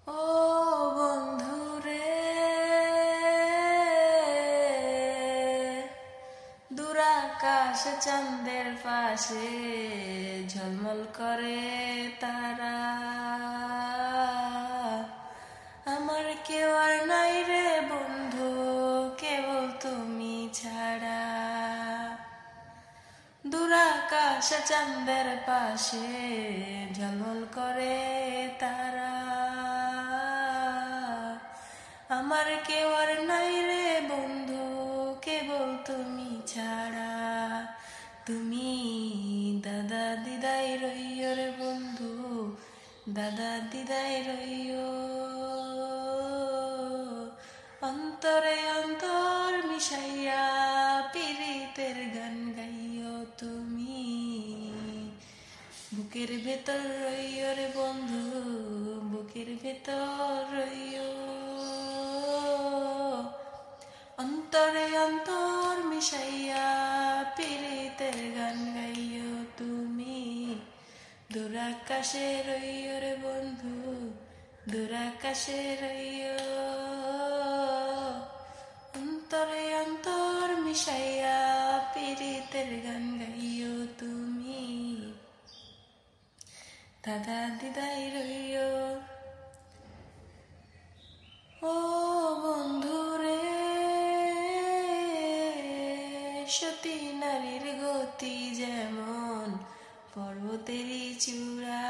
ও বন্ধুরে, দূরাকাশ চাঁদের পাশে ঝলমল করে তারা। আমার কেউ আর নাই রে বন্ধু, কেবল তুমি ছাড়া। দূরাকাশ চাঁদের পাশে ঝলমল করে তারা। আমার কেউ আর নাই রে বন্ধু, কেবল তুমি ছাড়া। তুমি দাদা দিদাই রইও রে বন্ধু, দাদা দিদাই রইও। অন্তরে অন্তর মিশাইয়া পীড়িতের গান গাইও তুমি। বুকের ভেতর রইও রে বন্ধু, বুকের ভেতর রইও। অন্তরে অন্তর মিশাইয়া পীড়িতের গান গাইও তুমি। দূরাকাশে রইও রে বন্ধু, দূরাকাশে রইও। অন্তরে অন্তর মিশাইয়া পীড়িতের গান গাইও তুমি। দাদা দিদাই রইও। ও বন্ধুরে, সতী নারীর গতি যেমন পর্বতেরই চূড়া।